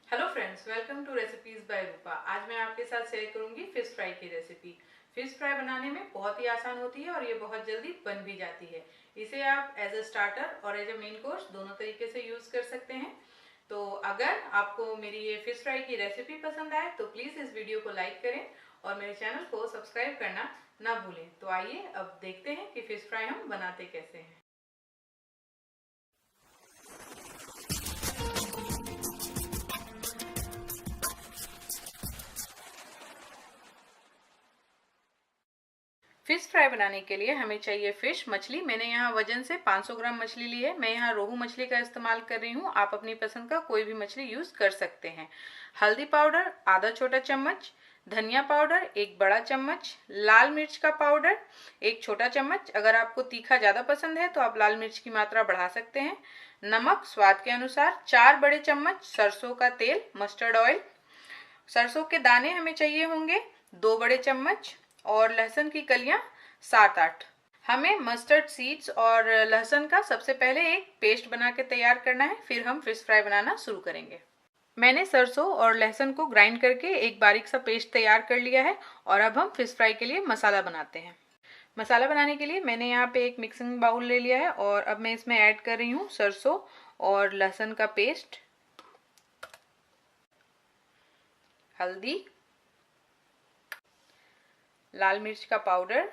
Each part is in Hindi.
Hello friends, welcome to recipes by Rupa. आज मैं आपके साथ शेयर करूंगी फिश फ्राई की रेसिपी। फिश फ्राई बनाने में बहुत ही आसान होती है और ये बहुत जल्दी बन भी जाती है। इसे आप एज अ स्टार्टर और एज अ मेन कोर्स दोनों तरीके से यूज कर सकते हैं। तो अगर आपको मेरी ये फिश फ्राई की रेसिपी पसंद आए तो प्लीज इस वीडियो को लाइक करें और मेरे चैनल को सब्सक्राइब करना ना भूलें। तो आइए अब देखते हैं कि फिश फ्राई हम बनाते कैसे हैं। फिश फ्राई बनाने के लिए हमें चाहिए फिश मछली। मैंने यहाँ वजन से 500 ग्राम मछली ली है। मैं यहाँ रोहू मछली का इस्तेमाल कर रही हूँ। आप अपनी पसंद का कोई भी मछली यूज कर सकते हैं। हल्दी पाउडर आधा छोटा चम्मच, धनिया पाउडर 1 बड़ा चम्मच, लाल मिर्च का पाउडर 1 छोटा चम्मच। अगर आपको तीखा ज्यादा पसंद है तो आप लाल मिर्च की मात्रा बढ़ा सकते हैं। नमक स्वाद के अनुसार, 4 बड़े चम्मच सरसों का तेल मस्टर्ड ऑयल, सरसों के दाने हमें चाहिए होंगे 2 बड़े चम्मच और लहसुन की कलियां 7-8। हमें मस्टर्ड सीड्स और लहसुन का सबसे पहले एक पेस्ट बना के तैयार करना है, फिर हम फिश फ्राई बनाना शुरू करेंगे। मैंने सरसों और लहसुन को ग्राइंड करके एक बारीक सा पेस्ट तैयार कर लिया है और अब हम फिश फ्राई के लिए मसाला बनाते हैं। मसाला बनाने के लिए मैंने यहाँ पे एक मिक्सिंग बाउल ले लिया है और अब मैं इसमें ऐड कर रही हूँ सरसों और लहसुन का पेस्ट, हल्दी, लाल मिर्च का पाउडर,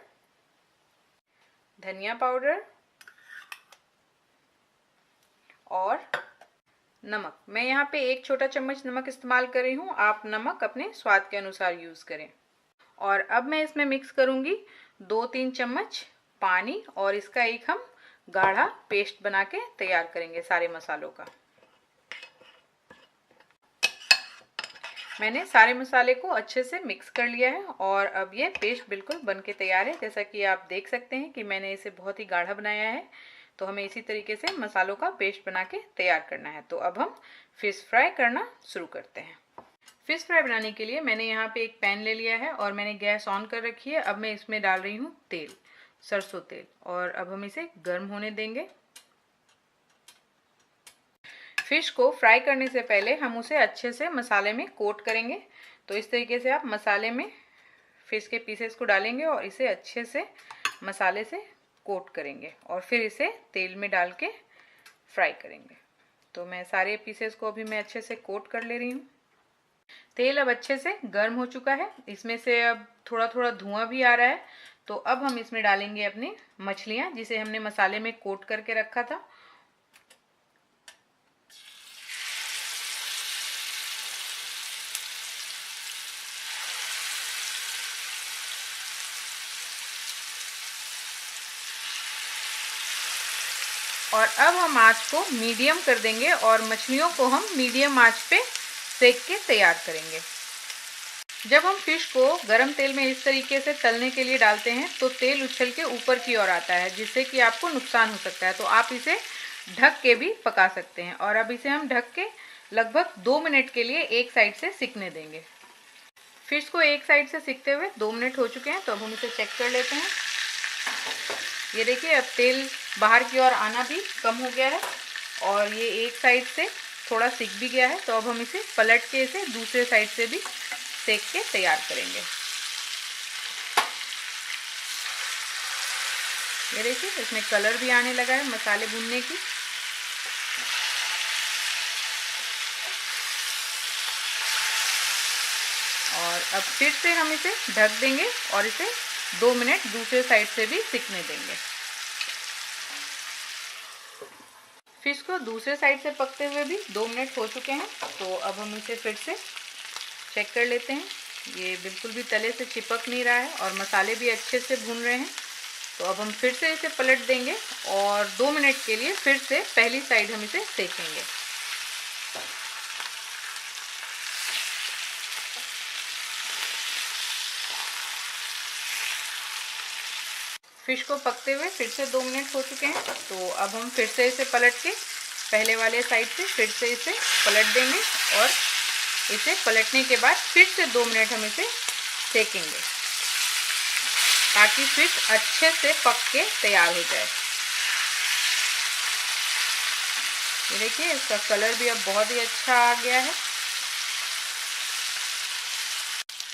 धनिया पाउडर और नमक। मैं यहाँ पे 1 छोटा चम्मच नमक इस्तेमाल कर रही हूँ। आप नमक अपने स्वाद के अनुसार यूज करें। और अब मैं इसमें मिक्स करूंगी 2-3 चम्मच पानी और इसका एक हम गाढ़ा पेस्ट बना के तैयार करेंगे सारे मसालों का। मैंने सारे मसाले को अच्छे से मिक्स कर लिया है और अब ये पेस्ट बिल्कुल बन के तैयार है। जैसा कि आप देख सकते हैं कि मैंने इसे बहुत ही गाढ़ा बनाया है। तो हमें इसी तरीके से मसालों का पेस्ट बना के तैयार करना है। तो अब हम फिश फ्राई करना शुरू करते हैं। फिश फ्राई बनाने के लिए मैंने यहाँ पे एक पैन ले लिया है और मैंने गैस ऑन कर रखी है। अब मैं इसमें डाल रही हूँ तेल, सरसों तेल, और अब हम इसे गर्म होने देंगे। फिश को फ्राई करने से पहले हम उसे अच्छे से मसाले में कोट करेंगे। तो इस तरीके से आप मसाले में फिश के पीसेस को डालेंगे और इसे अच्छे से मसाले से कोट करेंगे और फिर इसे तेल में डाल के फ्राई करेंगे। तो मैं सारे पीसेस को अभी मैं अच्छे से कोट कर ले रही हूँ। तेल अब अच्छे से गर्म हो चुका है। इसमें से अब थोड़ा थोड़ा धुआं भी आ रहा है। तो अब हम इसमें डालेंगे अपनी मछलियां जिसे हमने मसाले में कोट करके रखा था। और अब हम आंच को मीडियम कर देंगे और मछलियों को हम मीडियम आंच पे सेक के तैयार करेंगे। जब हम फिश को गरम तेल में इस तरीके से तलने के लिए डालते हैं तो तेल उछल के ऊपर की ओर आता है, जिससे कि आपको नुकसान हो सकता है। तो आप इसे ढक के भी पका सकते हैं। और अब इसे हम ढक के लगभग 2 मिनट के लिए एक साइड से सिकने देंगे। फिश को एक साइड से सिकते हुए 2 मिनट हो चुके हैं। तो अब हम इसे चेक कर लेते हैं। ये देखिए, अब तेल बाहर की ओर आना भी कम हो गया है और ये एक साइड से थोड़ा सिक भी गया है। तो अब हम इसे पलट के इसे दूसरे साइड से भी सेक के तैयार करेंगे। ये देखिए, इसमें कलर भी आने लगा है मसाले भूनने की। और अब फिर से हम इसे ढक देंगे और इसे 2 मिनट दूसरे साइड से भी सिकने देंगे। फिश को दूसरे साइड से पकते हुए भी 2 मिनट हो चुके हैं। तो अब हम इसे फिर से चेक कर लेते हैं। ये बिल्कुल भी तले से चिपक नहीं रहा है और मसाले भी अच्छे से भून रहे हैं। तो अब हम फिर से इसे पलट देंगे और 2 मिनट के लिए फिर से पहली साइड हम इसे सेकेंगे। फिश को पकते हुए फिर से 2 मिनट हो चुके हैं। तो अब हम फिर से इसे पलट के पहले वाले साइड से फिर से इसे पलट देंगे और इसे पलटने के बाद फिर से 2 मिनट हम इसे सेकेंगे ताकि फिश अच्छे से पक के तैयार हो जाए। ये देखिए, इसका कलर भी अब बहुत ही अच्छा आ गया है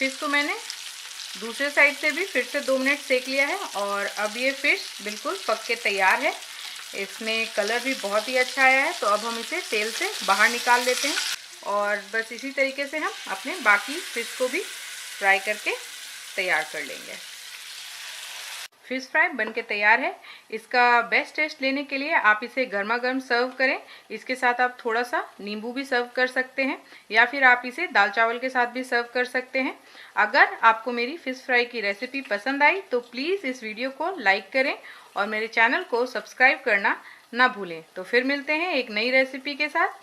फिश को मैंने दूसरे साइड से भी फिर से 2 मिनट सेक लिया है और अब ये फिश बिल्कुल पक के तैयार है। इसमें कलर भी बहुत ही अच्छा आया है। तो अब हम इसे तेल से बाहर निकाल लेते हैं और बस इसी तरीके से हम अपने बाकी फिश को भी फ्राई करके तैयार कर लेंगे। फिश फ्राई बनके तैयार है। इसका बेस्ट टेस्ट लेने के लिए आप इसे गर्मा गर्म सर्व करें। इसके साथ आप थोड़ा सा नींबू भी सर्व कर सकते हैं या फिर आप इसे दाल चावल के साथ भी सर्व कर सकते हैं। अगर आपको मेरी फिश फ्राई की रेसिपी पसंद आई तो प्लीज़ इस वीडियो को लाइक करें और मेरे चैनल को सब्सक्राइब करना ना भूलें। तो फिर मिलते हैं एक नई रेसिपी के साथ।